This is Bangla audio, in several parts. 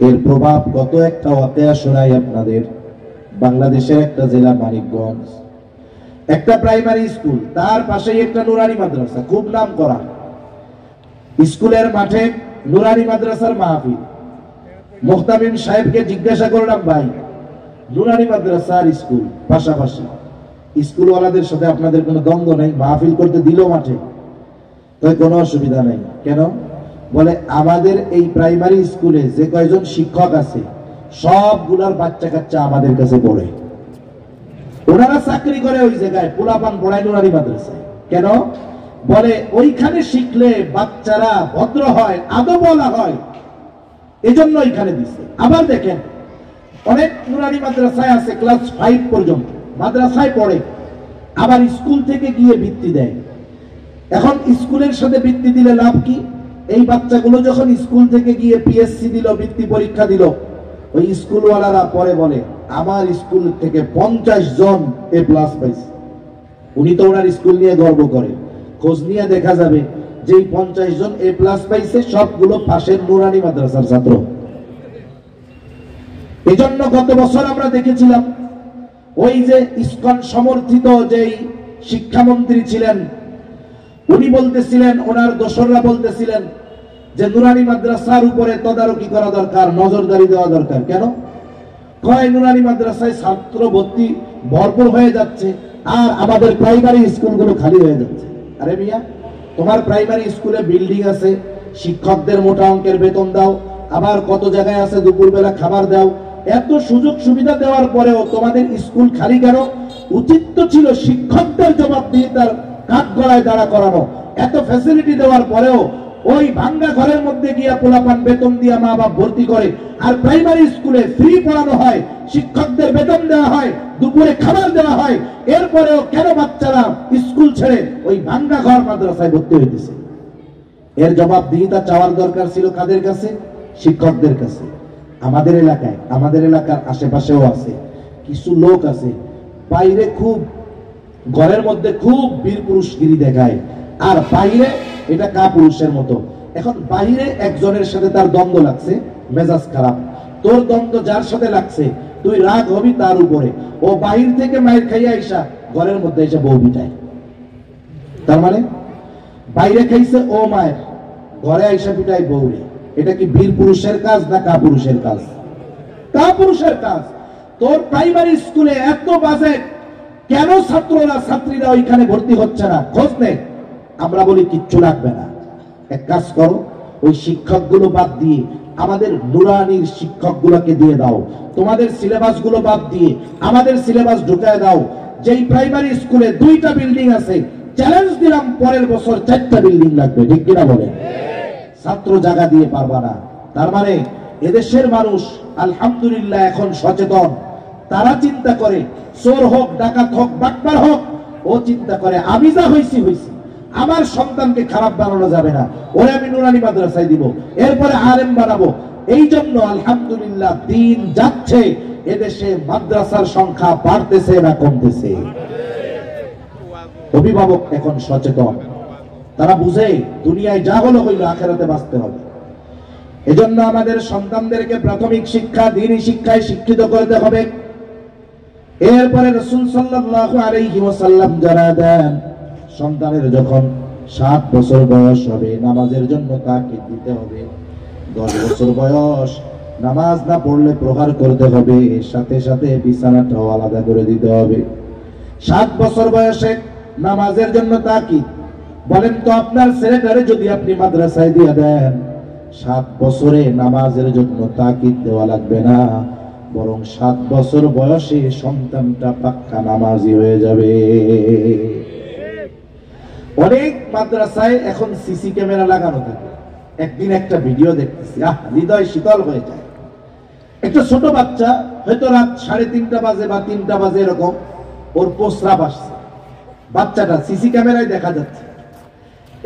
এর প্রভাব গত একটা ওয়াকিয়া শোনাই আপনাদের। বাংলাদেশের একটা জেলা মানিকগঞ্জ, একটা প্রাইমারি স্কুল, তার পাশেই একটা নুরানি মাদ্রাসা, খুব নাম করা। স্কুলের মাঠে নুরানি মাদ্রাসার মাহফিল। মুহতামিম সাহেবকে জিজ্ঞাসা করলাম, ভাই নুরানি মাদ্রাসা আর স্কুল পাশাপাশি, স্কুলওয়ালাদের সাথে আপনাদের কোনো দ্বন্দ্ব নেই? মাহফিল করতে দিল মাঠে, তাই কোনো অসুবিধা নেই। কেন? বলে আমাদের এই প্রাইমারি স্কুলে যে কয়জন শিক্ষক আছে সবগুলার বাচ্চা কাচ্চা আমাদের কাছে পড়ে, ওনারা চাকরি করে ওই জায়গায়, পোলাপান পড়ায় নুরানি মাদ্রাসায়। কেন? বলে ওইখানে শিখলে বাচ্চারা ভদ্র হয়, আদবওয়ালা হয়, এজন্য ওইখানে দিচ্ছে। আবার দেখেন অনেক নুরানি মাদ্রাসায় আছে ক্লাস 5 পর্যন্ত মাদ্রাসায় পড়ে, আবার স্কুল থেকে গিয়ে বৃত্তি দেয়। এখন স্কুলের সাথে বৃত্তি দিলে লাভ কি? এই বাচ্চাগুলো যখন স্কুল থেকে গিয়ে পিএসসি দিল, বৃত্তি পরীক্ষা দিল, ওই স্কুলওয়ালারা পরে বলে আমার স্কুল থেকে 50 জন এ প্লাস পাইছে। উনি তো ওনার স্কুল নিয়ে গর্ব করে, খোঁজ নিয়ে দেখা যাবে যে 50 জন এ প্লাস পাইছে সবগুলো পাশের নুরানি মাদ্রাসার ছাত্র। এজন্য গত বছর আমরা দেখেছিলাম ওই যে ইসকন সমর্থিত যেই শিক্ষামন্ত্রী ছিলেন, উনি বলতেছিলেন, ওনার দোসররা বলতেছিলেন যে নুরানি মাদ্রাসার উপরে তদারকি করা দরকার, নজরদারি দেওয়া দরকার। কেন? কয় নুরানি মাদ্রাসায় ছাত্র ভর্তি ভরপুর হয়ে যাচ্ছে আর আমাদের প্রাইমারি স্কুলগুলো খালি হয়ে যাচ্ছে। আরে মিয়া, তোমার প্রাইমারি স্কুলে বিল্ডিং আছে, শিক্ষকদের মোটা অঙ্কের বেতন দাও, আবার কত জায়গায় আছে দুপুরবেলা খাবার দাও, এত সুযোগ সুবিধা দেওয়ার পরেও তোমাদের স্কুল খালি কেন? উচিত তো ছিল শিক্ষকদের জবাব দিয়ে তার কাঠ গড়ায় দাঁড়া করানো। এত ফ্যাসিলিটি দেওয়ার পরেও ওই ভাঙ্গা ঘরের মধ্যে গিয়া পোলাপান বেতন দিয়া মা বাপ ভর্তি করে, আর প্রাইমারি স্কুলে ফ্রি পড়ানো হয়, শিক্ষকদের বেতন দেওয়া হয়, দুপুরে খাবার দেওয়া হয়, এরপরেও কেন বাচ্চারা স্কুল ছেড়ে ওই ভাঙ্গা ঘর মাদ্রাসায় ভর্তি হইতেছে? এর জবাবদিহিতা চাওয়ার দরকার ছিল কাদের কাছে? শিক্ষকদের কাছে। আমাদের এলাকায়, আমাদের এলাকার আশেপাশেও আছে কিছু লোক আছে, বাইরে খুব, ঘরের মধ্যে খুব বীর পুরুষগিরি দেখায়, আর বাইরে এটা কাপুরুষের মতো। এখন বাইরে একজনের সাথে তার দ্বন্দ্ব লাগছে, মেজাজ খারাপ, তোর দ্বন্দ্ব যার সাথে লাগছে তুই রাগ হবি তার উপরে, ও বাহির থেকে মায়ের খাইয়া আইসা ঘরের মধ্যে এসে বউ পিটায়। তার মানে বাইরে খাইছে ও মায়ের, ঘরে আইসা পিটায় বউরে। এটা কি বীর পুরুষের কাজ না কাপুরুষের কাজ? কাপুরুষের কাজ। তোর প্রাইমারি স্কুলে এত বাজেট, কেন ছাত্ররা ছাত্রীরা ওইখানে ভর্তি হচ্ছে না? খোঁজ নে। আমরা বলি কিচ্ছু লাগবে না, এক কাজ করো, ওই শিক্ষকগুলো বাদ দিয়ে আমাদের নুরানির শিক্ষকগুলোকে দিয়ে দাও, তোমাদের সিলেবাস গুলো বাদ দিয়ে আমাদের সিলেবাস ঢুকায় দাও। যেই প্রাইমারি স্কুলে 2টা বিল্ডিং আছে, চ্যালেঞ্জ দিলাম পরের বছর 4টা বিল্ডিং লাগবে। ঠিক কিনা বলে? ছাত্র জায়গা দিয়ে পারবা না। তার মানে এদেশের মানুষ আলহামদুলিল্লাহ এখন সচেতন। তারা চিন্তা করে চোর হোক, ডাকাত হোক, বাটপার হোক, ও চিন্তা করে আমি যা হইছি হইছি, আমার সন্তানকে খারাপ বানানো যাবে না, ওরে আমি নুরানি মাদ্রাসায় দিব, এরপরে আলেম বানাবো। এই জন্য আলহামদুলিল্লাহ দিন যাচ্ছে, এদেশে মাদ্রাসার সংখ্যা বাড়তেছে না কমতেছে? অভিভাবক এখন সচেতন, তারা বুঝে দুনিয়ায় যা হলো হইল, আখেরাতে বাঁচতে হবে। এজন্য আমাদের সন্তানদেরকে প্রাথমিক শিক্ষা, দ্বীনি শিক্ষায় শিক্ষিত করতে হবে। এরপরে রাসূল সাল্লাল্লাহু আলাইহি ওয়াসাল্লাম জানায় দেন, সন্তানের যখন 7 বছর বয়স হবে নামাজের জন্য তাকিদ দিতে হবে। 10 বছর বয়স নামাজ না পড়লে প্রহার করতে হবে, সাথে সাথে বিছানাটাও আলাদা করে দিতে হবে। 7 বছর বয়সে নামাজের জন্য তাকিদ। বলেন তো আপনার ছেলেটারে যদি আপনি মাদ্রাসায় দিয়ে দেন, 7 বছরে নামাজের জন্য তাকিদ দেওয়া লাগবে না, বরং 7 বছর বয়সে সন্তানটা পাক্কা নামাজি হয়ে যাবে। অনেক মাদ্রাসায় এখন সিসি ক্যামেরা লাগানো থাকে। একদিন একটা ভিডিও দেখতেছি, হৃদয় শীতল হয়ে যায়। একটা ছোট বাচ্চা, হয়তো রাত 3:30 বাজে বা 3টা বাজে এরকম, ওর প্রস্রাব আসছে। বাচ্চাটা সিসি ক্যামেরায় দেখা যাচ্ছে।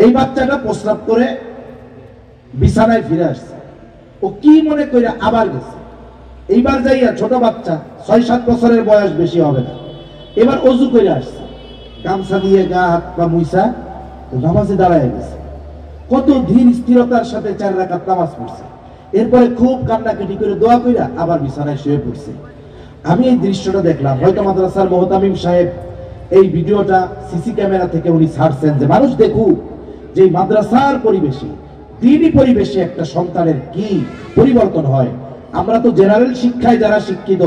এই বাচ্চাটা প্রস্রাব করে বিছানায় ফিরে আসছে। ও কি মনে করে আবার গেছে। এইবার যাইয়া ছোট বাচ্চা, 6-7 বছরের বয়স, বেশি হবে না, এবার অজু করে আসছে, গামছা দিয়ে গা হাত পা মুইসা নামাজে দাঁড়ায় গেছে। কত ধীর স্থিরতার সাথে 4 রাকাত নামাজ পড়ছে। এরপরে খুব কান্নাকাটি করে দোয়া কইরা আবার বিছানায় শুয়ে পড়ছে। আমি এই দৃশ্যটা দেখলাম, হয়তো মাদ্রাসার মুহতামিম সাহেব এই ভিডিওটা সিসি ক্যামেরা থেকে উনি ছাড়ছেন যে মানুষ দেখুক যে মাদ্রাসার পরিবেশে, দ্বীনি পরিবেশে একটা সন্তানের কি পরিবর্তন হয়। আমরা তো জেনারেল শিক্ষায় যারা শিক্ষিত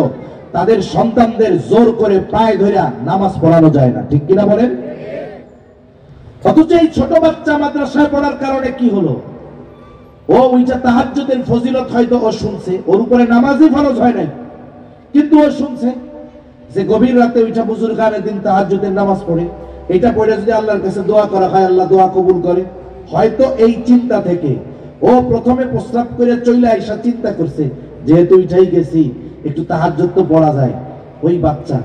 তাদের সন্তানদের জোর করে পায়ে ধরে নামাজ পড়ানো যায় না, ঠিক কিনা বলেন? অথচ এই ছোট বাচ্চা মাদ্রাসায় পড়ার কারণে কি হলো, ও ওইটা তাহাজ্জুদের ফজিলত হয়তো ও শুনছে, ওর উপরে নামাজই ফরজ হয় নাই, কিন্তু ও শুনছে যে গভীর রাতে ওইটা বুজুর্গানের দিন তাহাজ্জুদের নামাজ পড়ে, এটা পড়ে যদি আল্লাহর কাছে দোয়া করা হয় আল্লাহ দোয়া কবুল করে। হয়তো এই চিন্তা থেকে ও প্রথমে প্রস্রাব করে চলে আইসা চিন্তা করছে যেহেতু উঠাই গেছি একটু তাহাজ্জুদ তো পড়া যায়। ওই বাচ্চা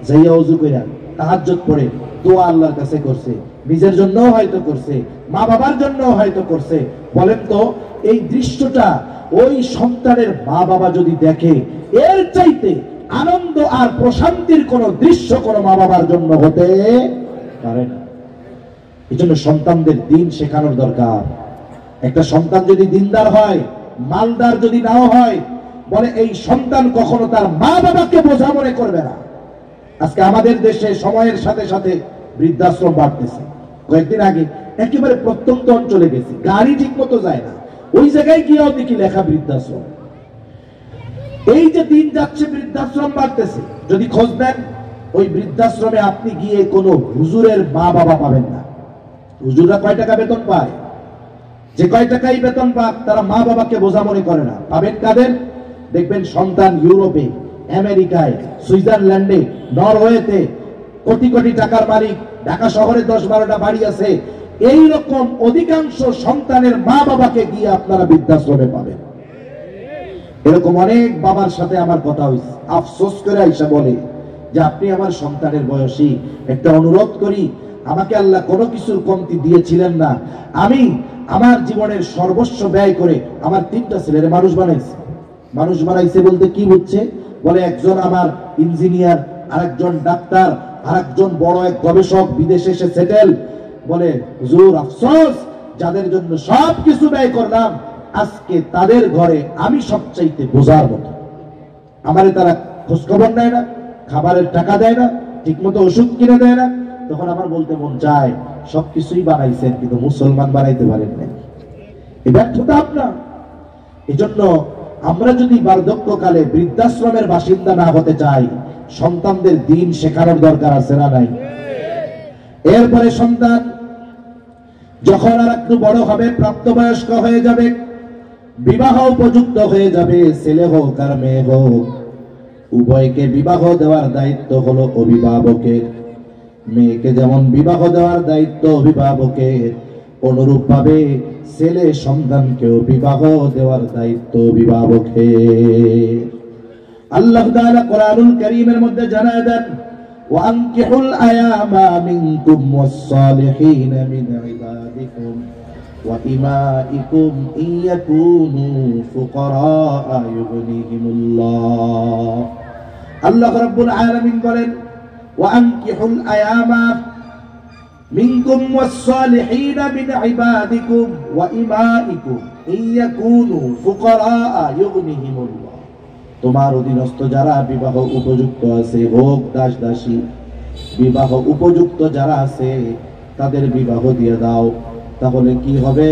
যাইয়া ওযু কইরা তাহাজ্জুদ পড়ে দোয়া আল্লাহর কাছে করছে, নিজের জন্যও হয়তো করছে, মা বাবার জন্যও হয়তো করছে। বলেন তো এই দৃশ্যটা ওই সন্তানের মা বাবা যদি দেখে, এর চাইতে আনন্দ আর প্রশান্তির কোন দৃশ্য কোন মা বাবার জন্য হতে পারে না। এই জন্য সন্তানদের দিন শেখানোর দরকার। একটা সন্তান যদি দিনদার হয়, মালদার যদি নাও হয়, বলে এই সন্তান কখনো তার মা বাবাকে বোঝা মনে করবে না। আজকে আমাদের দেশে সময়ের সাথে সাথে বৃদ্ধাশ্রম বাড়তেছে। কয়েকদিন আগে একেবারে প্রত্যন্ত অঞ্চলে গেছি, গাড়ি ঠিক মতো যায় না, ওই জায়গায় গিয়েও দেখি লেখা বৃদ্ধাশ্রম। এই যে দিন যাচ্ছে বৃদ্ধাশ্রম বাড়তেছে, যদি খোঁজ দেন ওই বৃদ্ধাশ্রমে আপনি গিয়ে কোনো হুজুরের মা বাবা পাবেন না। হুজুররা কয় টাকা বেতন পায়, যে কয় টাকাই বেতন পাক তারা মা বাবাকে বোঝা মনে করে না। পাবেন কাদের? দেখবেন সন্তান ইউরোপে, আমেরিকায়, সুইজারল্যান্ডে, নরওয়েতে কোটি কোটি টাকার মালিক, ঢাকা শহরে 10-12টা বাড়ি আছে। এই রকম অধিকাংশ সন্তানের মা বাবাকে গিয়ে আপনারা বৃদ্ধাশ্রমে পাবেন। এরকম অনেক বাবার সাথে আমার কথা হয়েছে, আফসোস করে আইসা বলে যে আপনি আমার সন্তানের বয়সী, একটা অনুরোধ করি, আমাকে আল্লাহ কোনো কিছুর কমতি দিয়েছিলেন না, আমি আমার জীবনের সর্বস্ব ব্যয় করে আমার 3টা ছেলের মানুষ বানাইছি। মানুষ বানাইছে বলতে কি বুঝছে? বলে একজন আমার ইঞ্জিনিয়ার, আরেকজন ডাক্তার, আরেকজন বড় এক গবেষক, বিদেশে এসে সেটেল। বলে হুজুর আফসোস, যাদের জন্য সবকিছু ব্যয় করলাম আজকে তাদের ঘরে আমি সবচাইতে বোঝার মতো। আমারে তারা খোঁজ খবর নেয় না, খাবারের টাকা দেয় না, ঠিক মতো ওষুধ কিনে দেয় না। তখন আমার বলতে মন চায় সবকিছুই বানাইছেন কিন্তু মুসলমান বানাইতে পারেন না, এই ব্যর্থতা আপনার। এজন্য আমরা যদি বার্ধক্যকালে বৃদ্ধাশ্রমের বাসিন্দা না হতে চাই, সন্তানদের দিন শেখানোর দরকার আছে না নাই? এরপরে সন্তান যখন আর একটু বড় হবে, প্রাপ্তবয়স্ক হয়ে যাবে, বিবাহ উপযুক্ত হয়ে যাবে, ছেলে হোক আর মেয়ে হোক, উভয়কে বিবাহ দেওয়ার দায়িত্ব হলো অভিভাবকের। মেয়েকে যেমন বিবাহ দেওয়ার দায়িত্ব অভিভাবকের, অনুরূপ ভাবে ছেলে সন্তানকেও বিবাহ দেওয়ার দায়িত্ব অভিভাবকের। আল্লাহ তাআলা কোরআনুল কারীমের মধ্যে জানায় দেন, ওয়ানকিহুল আয়ামা মিনকুম ওয়াস-সালিহিনা মিন ইবাদিকুম ওয়া ইমাইকুম ইয়াকুনু ফুকারা ইউগনিহিমুল্লাহ। আল্লাহ রাব্বুল আলামিন বলেন, ওয়ানকিহুল আয়ামা মিনকুম ওয়াস-সালিহিনা মিন ইবাদিকুম ওয়া ইমাইকুম ইয়াকুনু ফুকারা ইউগনিহিমুল্লাহ। তোমার অধীনস্থ যারা বিবাহ উপযুক্ত আছে, হোক দাস দাসী, বিবাহ উপযুক্ত যারা আছে তাদের বিবাহ দিয়ে দাও। তাহলে কি হবে?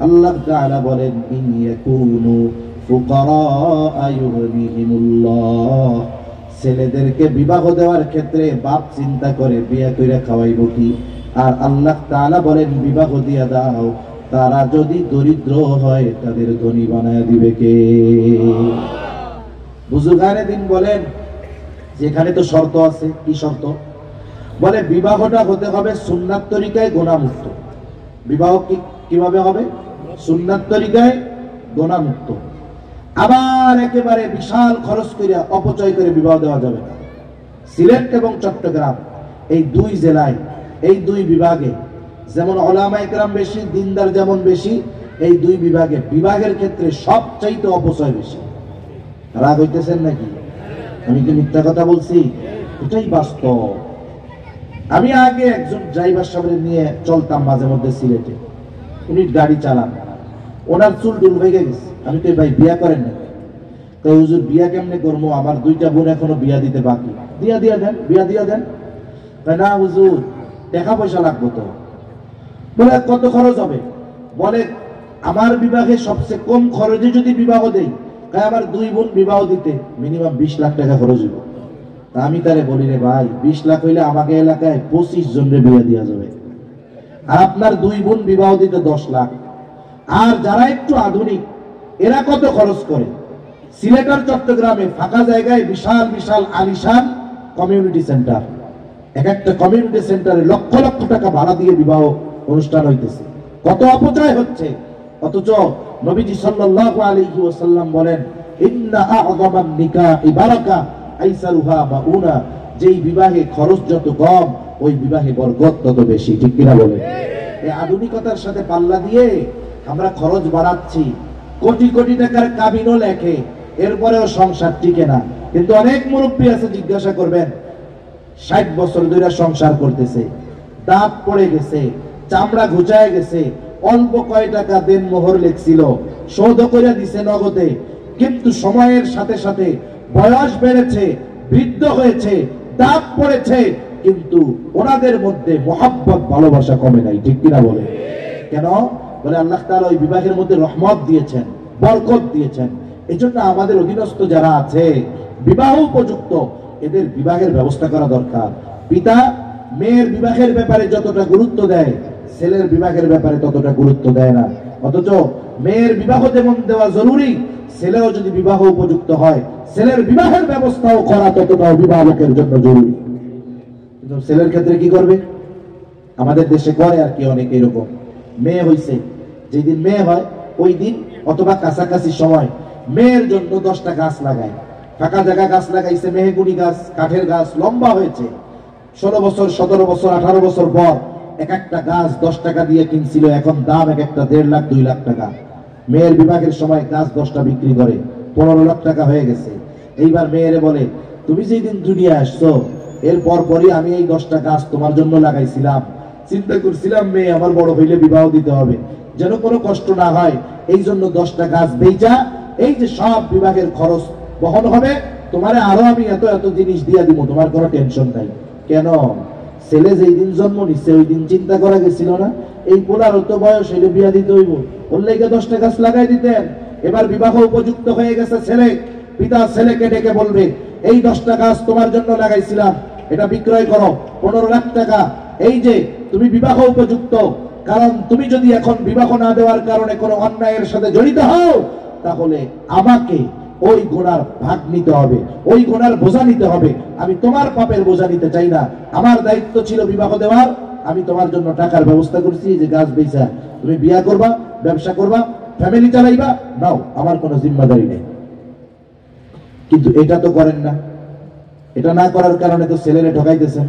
আল্লাহ তাআলা বলেন, ইয়াকুনু ফুকারা ইউগনিহিমুল্লাহ। ছেলেদেরকে বিবাহ দেওয়ার ক্ষেত্রে বাপ চিন্তা করে বিয়ে কইরা খাওয়াইব কি, আর আল্লাহ তাআলা বলেন বিবাহ দিয়ে দাও, তারা যদি দরিদ্র হয় তাদের ধনী বানায় দিবে কে? বুজুর্গানে দিন বলেন যেখানে তো শর্ত আছে। কি শর্ত? বলে বিবাহটা হতে হবে সুন্নাত তরিকায়, গুনাহমুক্ত। বিবাহ কিভাবে হবে? সুন্নাত তরিকায়, গুনাহমুক্ত। আবার একেবারে বিশাল খরচ করে অপচয় করে বিবাহ দেওয়া যাবে না। সিলেট এবং চট্টগ্রাম এই 2 জেলায়, এই 2 বিভাগে যেমন উলামা ইকরাম বেশি, দিনদার যেমন বেশি, এই 2 বিভাগে বিভাগের ক্ষেত্রে সবচাইতে অপচয় বেশি। রাগ হইতেছেন নাকি? আমি কি মিথ্যা কথা বলছি? এটাই বাস্তব। আমি আগে একজন ড্রাইভার সাহেব নিয়ে চলতাম মাঝে মধ্যে সিলেটে, উনি গাড়ি চালান, ওনার চুল ডুল ভেঙে গেছে। আমি তো ভাই বিয়া করেন না, তো হুজুর বিয়া কেমনে করবো, আমার দুইটা বোন এখনো বিয়া দিতে বাকি, দিয়া দেন, বিয়া দিয়া দেন। না হুজুর টাকা পয়সা লাগবো তো। বলে কত খরচ হবে? বলে আমার বিবাহে সবচেয়ে কম খরচে যদি বিবাহ দেই, আমার দুই বোন বিবাহ দিতে মিনিমাম 20 লাখ টাকা খরচ হইব। তা আমি তারে বলি, রে ভাই 20 লাখ হইলে আমাকে এলাকায় 25 জনের বিয়ে দেওয়া যাবে, আর আপনার দুই বোন বিবাহ দিতে 10 লাখ। আর যারা একটু আধুনিক এরা কত খরচ করে? সিলেট আর চট্টগ্রামে ফাঁকা জায়গায় বিশাল বিশাল আলিশান কমিউনিটি সেন্টার, এক একটা কমিউনিটি সেন্টারে লক্ষ লক্ষ টাকা ভাড়া দিয়ে বিবাহ অনুষ্ঠান হইতেছে। কত অপচয় হচ্ছে। অথচ নবীজি সাল্লাল্লাহু আলাইহি ওয়াসাল্লাম বলেন, ইন্না আ'যামান নিকাহি বারাকা আইসারুহা মাউনা, যেই বিবাহে খরচ যত কম ওই বিবাহে বরকত তত বেশি। ঠিক কিনা বলে? এই আধুনিকতার সাথে পাল্লা দিয়ে আমরা খরচ বাড়াচ্ছি, কোটি কোটি টাকার কাবিনও লেখে, এরপরেও সংসার টিকে না। কিন্তু অনেক মুরব্বী আছে, জিজ্ঞাসা করবেন, 60 বছর ধরে সংসার করতেছে, দাঁত পড়ে গেছে, চামড়া ঘুচায় গেছে, অল্প কয় টাকা দেন মোহর লেখছিল, শোধ করে দিছে নগদে, কিন্তু সময়ের সাথে সাথে বয়স বেড়েছে, বৃদ্ধ হয়েছে, দাঁত পড়েছে, কিন্তু ওনাদের মধ্যে মহব্বত ভালোবাসা কমে নাই। ঠিক কিনা বলে? কেন? বলে আল্লাহ তাআলা ওই বিবাহের মধ্যে রহমত দিয়েছেন, বরকত দিয়েছেন। এজন্য আমাদের অধীনস্থ যারা আছে বিবাহ উপযুক্ত, এদের বিবাহের ব্যবস্থা করা দরকার। পিতা মেয়ের বিবাহের ব্যাপারে যতটা গুরুত্ব দেয়, ছেলের বিবাহের ব্যাপারে ততটা গুরুত্ব দেয় না। অথচ মেয়ের বিবাহ যেমন দেওয়া জরুরি, ছেলেও যদি বিবাহ উপযুক্ত হয়, ছেলের বিবাহের ব্যবস্থাও করা ততটা অভিভাবকের জন্য জরুরি। কিন্তু ছেলের ক্ষেত্রে কি করবে? আমাদের দেশে করে আর কি অনেক এরকম, মেয়ে হইছে, যেদিন মেয়ে হয় ওই দিন অথবা কাছাকাছি সময় মেয়ের জন্য 10টা গাছ লাগায়। ফাঁকা জায়গা গাছ লাগাইছে, মেহগুনি গাছ, কাঠের গাছ, লম্বা হয়েছে, 16 বছর 17 বছর 18 বছর পর এক একটা গাছ 10 টাকা দিয়ে কিনছিল, এখন দাম এক একটা 1.5 লাখ 2 লাখ টাকা। মেয়ের বিবাহের সময় গাছ 10টা বিক্রি করে 15 লাখ টাকা হয়ে গেছে। এইবার মেয়েরে বলে, তুমি যেদিন দুনিয়া আসছো এর পরপরই আমি এই 10টা গাছ তোমার জন্য লাগাইছিলাম, চিন্তা করছিলাম মেয়ে আমার বড় হইলে বিবাহ দিতে হবে, যেন কোনো কষ্ট না হয়, এই জন্য 10টা গাছ বেচা এই যে সব বিবাহের খরচ বহন হবে, তোমারে আরো আমি এত এত জিনিস দিয়া দিব, তোমার কোনো টেনশন নাই। কেন? ছেলে যেই দিন জন্ম নিচ্ছে ওই দিন চিন্তা করা গেছিল না, এই পোলার তো বয়স হইলে বিয়া দিতে হইব, ওর লেগে 10টা গাছ লাগাই দিতেন। এবার বিবাহ উপযুক্ত হয়ে গেছে ছেলে, পিতা ছেলেকে ডেকে বলবে, এই 10টা গাছ তোমার জন্য লাগাইছিলাম, এটা বিক্রয় করো 15 লাখ টাকা। এই যে তুমি বিবাহ উপযুক্ত, কারণ তুমি যদি এখন বিবাহ না দেওয়ার কারণে কোনো অন্যায়ের সাথে জড়িত হও, তাহলে আমাকে ওই গুনার ভাগ নিতে হবে, ওই গুনার বোঝা নিতে হবে। আমি তোমার পাপের বোঝা নিতে চাই না, আমার দায়িত্ব ছিল বিবাহ দেওয়ার, আমি তোমার জন্য টাকার ব্যবস্থা করছি, যে গাছ বেচা তুমি বিয়া করবা, ব্যবসা করবা, ফ্যামিলি চালাইবা, নাও, আমার কোনো জিম্মাদারি নেই। কিন্তু এটা তো করেন না। এটা না করার কারণে তো ছেলেরে ঠকাইতেছেন।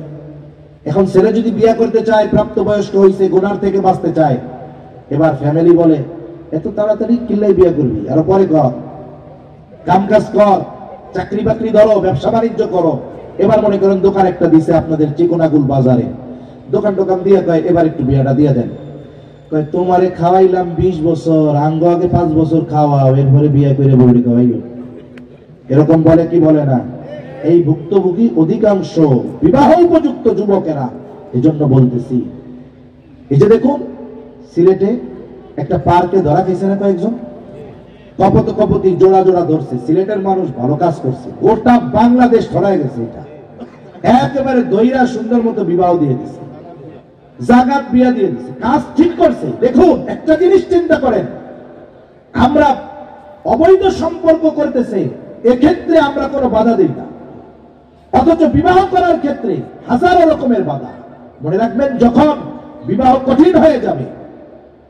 এখন ছেলে যদি বিয়া করতে চায়, প্রাপ্তবয়স্ক হয়েছে, গুনার থেকে বাঁচতে চায়, এবার ফ্যামিলি বলে, এত তাড়াতাড়ি কিল্লাই বিয়া করবি, আরো পরে কর, কাম কাজ কর, চাকরি বাকরি ধরো, ব্যবসা বাণিজ্য করো। এবার মনে করেন দোকান একটা দিছে আপনাদের চিকনাগুল বাজারে, দোকান টোকান দিয়ে কয় এবার একটু বিয়াটা দিয়ে দেন। কয় তোমারে খাওয়াইলাম 20 বছর, আঙ্গ আগে 5 বছর খাওয়াও, এরপরে বিয়া করে বউরি খাওয়াইও। এরকম বলে কি বলে না? এই ভুক্তভোগী অধিকাংশ বিবাহ উপযুক্ত যুবকেরা। এজন্য বলতেছি, এই যে দেখুন সিলেটে একটা পার্কে ধরা খেয়েছে না কয়েকজন, কপতি জোড়া জোড়া ধরছে। সিলেটের মানুষ ভালো কাজ করছে, গোটা বাংলাদেশ ধরায় গেছে। এটা একেবারে দইরা সুন্দর মতো বিবাহ দিয়ে দিছে, জাগাত বিয়া দিয়ে দিছে, কাজ ঠিক করছে। দেখুন একটা জিনিস চিন্তা করেন, আমরা অবৈধ সম্পর্ক করতেছে, এক্ষেত্রে আমরা কোনো বাধা দিই না, অথচ বিবাহ করার ক্ষেত্রে হাজারো রকমের বাধা। মনে রাখবেন, যখন বিবাহ কঠিন হয়ে যাবে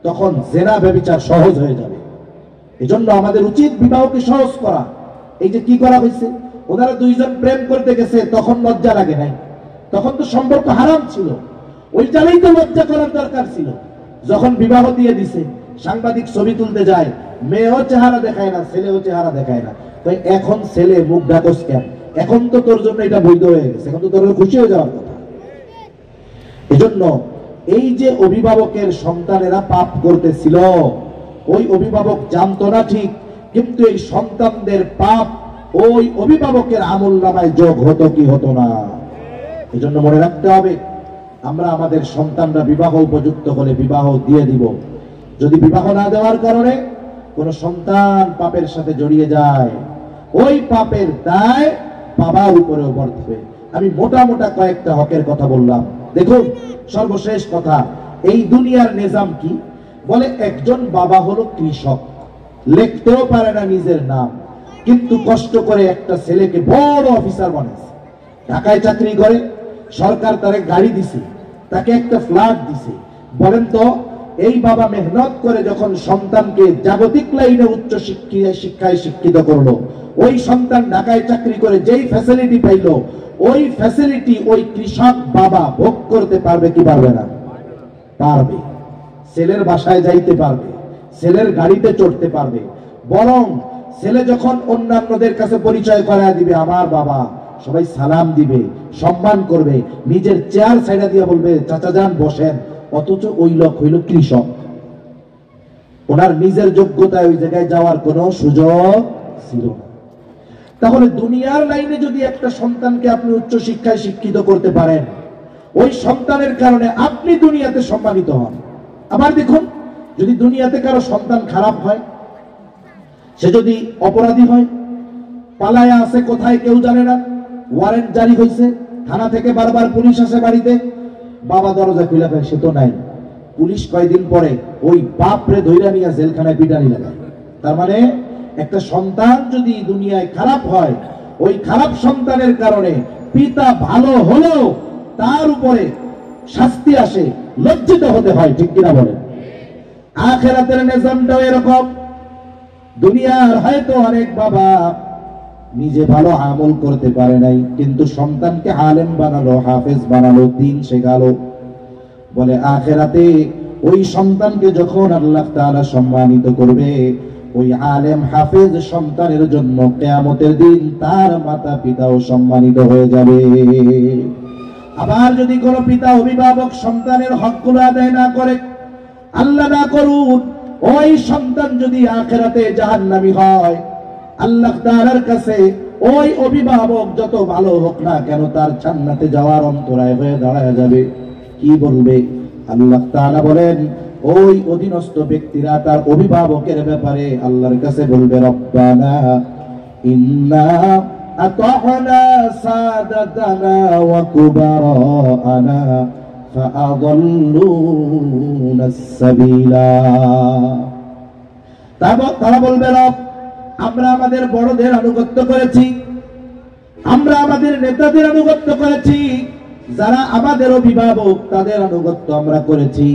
তখন জেনা ব্যভিচার সহজ হয়ে যাবে। এজন্য আমাদের উচিত বিবাহকে সহজ করা। এই যে কি করা হয়েছে, ওনারা দুইজন প্রেম করতে গেছে, তখন লজ্জা লাগে নাই, তখন তো সম্পর্ক হারাম ছিল, ওই জায়গায় তো লজ্জা করার দরকার ছিল। যখন বিবাহ দিয়ে দিছে, সাংবাদিক ছবি তুলতে যায়, মেয়েও চেহারা দেখায় না, ছেলেও চেহারা দেখায় না। তো এখন ছেলে মুখ ঢাকস কেন? এখন তো তোর জন্য এটা বৈধ হয়ে গেছে, এখন তো তোর খুশি হয়ে যাওয়ার কথা। এজন্য এই যে অভিভাবকের সন্তানেরা পাপ করতেছিল, ওই অভিভাবক জানতো না ঠিক, কিন্তু এই সন্তানদের পাপ ওই অভিভাবকের আমলনামায় যোগ হতো কি হতো না। এজন্য মনে রাখতে হবে, আমরা আমাদের সন্তানরা বিবাহ উপযুক্ত হলে বিবাহ দিয়ে দিব। যদি বিবাহ না দেওয়ার কারণে কোন সন্তান পাপের সাথে জড়িয়ে যায়, ওই পাপের দায় বাবার উপরেও বর্তবে। আমি মোটা মোটা কয়েকটা হকের কথা বললাম। দেখুন, সর্বশেষ কথা, এই দুনিয়ার নিজাম কি বলে, একজন বাবা হলো কৃষক, লিখতেও পারে না নিজের নাম, কিন্তু কষ্ট করে একটা ছেলেকে বড় অফিসার বানাইছে। ঢাকায় চাকরি করে, সরকার তারে গাড়ি দিছে, তাকে একটা ফ্ল্যাট দিছে। বলেন তো, এই বাবা মেহনত করে যখন সন্তানকে জাগতিক লাইনে উচ্চ শিক্ষায় শিক্ষিত করলো, ওই সন্তান ঢাকায় চাকরি করে যেই ফ্যাসিলিটি পাইলো, ওই ফ্যাসিলিটি ওই কৃষক বাবা ভোগ করতে পারবে কি পারবে না? পারবে। ছেলের বাসায় যাইতে পারবে, ছেলের গাড়িতে চড়তে পারবে। বরং ছেলে যখন অন্যান্যদের কাছে পরিচয় করায় দিবে, আমার বাবা, সবাই সালাম দিবে, সম্মান করবে, নিজের চেয়ার ছাইড়া দিয়ে বলবে চাচা যান বসেন। অথচ ওই লোক হইল কৃষক, ওনার নিজের যোগ্যতায় ওই জায়গায় যাওয়ার কোনো সুযোগ ছিল না। তাহলে দুনিয়ার লাইনে যদি একটা সন্তানকে আপনি উচ্চ শিক্ষায় শিক্ষিত করতে পারেন, ওই সন্তানের কারণে আপনি দুনিয়াতে সম্মানিত হন। আবার দেখুন, যদি দুনিয়াতে কারো সন্তান খারাপ হয়, সে যদি অপরাধী হয়, পালায়া আছে কোথায় কেউ জানে না, ওয়ারেন্ট জারি হয়েছে, থানা থেকে বারবার পুলিশ আসে বাড়িতে, বাবা দরজা খুলে ফেলে, সে তো নাই। পুলিশ কয়দিন পরে ওই বাপরে ধইরা নিয়ে জেলখানায় পিটানি লাগায়। তার মানে একটা সন্তান যদি দুনিয়ায় খারাপ হয়, ওই খারাপ সন্তানের কারণে পিতা ভালো হলেও তার উপরে শাস্তি আসে, লজ্জিত হতে হয়, ঠিক কিনা বলেন? আখিরাতের নিজামটাও এরকম। দুনিয়ার হয়তো অনেক বাবা নিজে ভালো আমল করতে পারে নাই, কিন্তু সন্তানকে আলেম বানালো, হাফেজ বানালো, দ্বীন শেখালো। বলে আখিরাতে ওই সন্তানকে যখন আল্লাহ তাআলা সম্মানিত করবে, ওই আলেম হাফেজ সন্তানের জন্য কিয়ামতের দিন তার মাতা পিতাও সম্মানিত হয়ে যাবে। আবার যদি কোনো পিতা অভিভাবক সন্তানের হকগুলো আদায় না করে, আল্লাহ না করুন, ওই সন্তান যদি আখিরাতে জাহান্নামী হয়, আল্লাহ তাআলার কাছে ওই অভিভাবক যত ভালো হোক না কেন, তার জান্নাতে যাওয়ার অন্তরায় হয়ে দাঁড়ায় যাবে। কি বলবে? আল্লাহ তাআলা বলেন, ওই অধীনস্থ ব্যক্তিরা তার অভিভাবকের ব্যাপারে আল্লাহর কাছে বলবে, রব্বানা ইন্না আতা'না সাদাতানা ওয়া কুবারানা ফাআযাল্লুনা আস-সাবিলা। তারা বলবে, রব, আমরা আমাদের বড়দের আনুগত্য করেছি, আমরা আমাদের নেতাদের আনুগত্য করেছি, যারা আমাদের অভিভাবক তাদের আনুগত্য আমরা করেছি,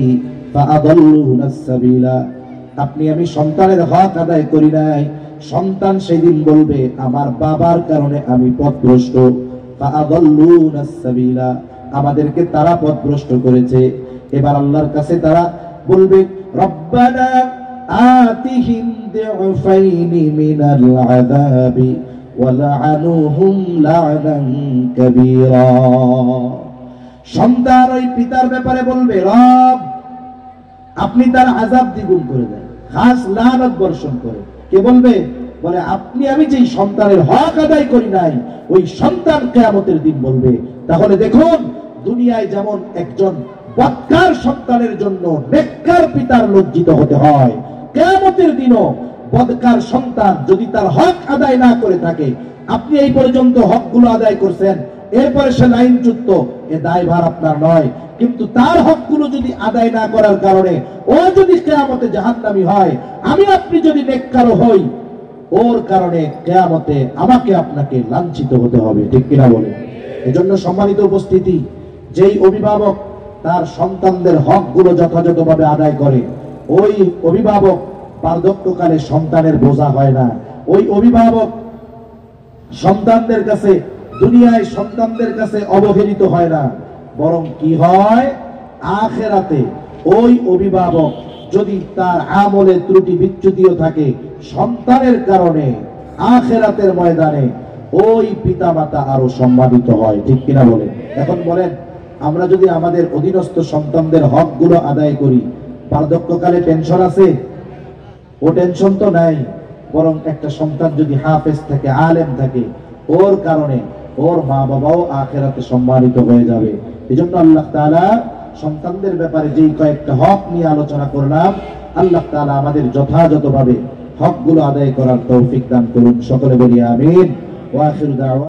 ফাআযাল্লুনা আস-সাবিলা। আপনি আমি সন্তানের হক আদায় করি নাই। সন্তান সেদিন বলবে, আমার বাবার কারণে আমি পথভ্রষ্ট। ফাআযাল্লুনা আস-সাবিলা, আমাদেরকে তারা পথভ্রষ্ট করেছে। এবার আল্লাহর কাছে তারা বলবে, রব্বানা আতিহিম দি'ফাইনি মিনাল আযাবি ওয়ালআনুহুম লা'নান কাবীরা। সন্তান ওই পিতার ব্যাপারে বলবে, রব, আপনি তার আযাব দ্বিগুণ করে দেন, খাস লানত বর্ষণ করে। কে বলবে? বলে, আপনি আমি যেই সন্তানের হক আদায় করি নাই, ওই সন্তান কিয়ামতের দিন বলবে। তাহলে দেখুন, দুনিয়ায় যেমন একজন বদকার সন্তানের জন্য নেককার পিতার লজ্জিত হতে হয়, কিয়ামতের দিনও বদকার সন্তান যদি তার হক আদায় না করে থাকে, আপনি এই পর্যন্ত হকগুলো আদায় করছেন, এরপরে সে লাইনচ্যুত, এ দায়ভার আপনার নয়। কিন্তু তার হকগুলো যদি আদায় না করার কারণে ও যদি কিয়ামতে জাহান্নামী হয়, আমি আপনি যদি নেককার হই, ওর কারণে কিয়ামতে আমাকে আপনাকে লাঞ্ছিত হতে হবে, ঠিক কিনা বলে? এজন্য সম্মানিত উপস্থিতি, যেই অভিভাবক তার সন্তানদের হকগুলো যথাযথভাবে আদায় করে, ওই অভিভাবক বার্ধক্যকালে সন্তানের বোঝা হয় না। ওই অভিভাবক সন্তানদের কাছে, দুনিয়ায় সন্তানদের কাছে অবহেলিত হয় না, বরং কি হয়, আখিরাতে ওই অভিভাবক যদি তার আমলে ত্রুটি বিচ্যুতিও থাকে, সন্তানের কারণে আখিরাতের ময়দানে ওই পিতামাতা আরো সম্মানিত হয়, ঠিক কিনা বলেন? এখন বলেন, আমরা যদি আমাদের অধীনস্থ সন্তানদের হকগুলো আদায় করি, বার্ধক্যকালে টেনশন আছে? ও টেনশন তো নাই। বরং একটা সন্তান যদি হাফেজ থাকে, আলেম থাকে, ওর কারণে ওর মা বাবাও আখিরাতে সম্মানিত হয়ে যাবে। এজন্য আল্লাহ তাআলা সন্তানদের ব্যাপারে যেই কয়েকটা হক নিয়ে আলোচনা করলাম, আল্লাহ তাআলা আমাদের যথাযথভাবে হকগুলো আদায় করার তৌফিক দান করুন। সকলে বলি আমিন। ওয়া আখিরু দাওয়া।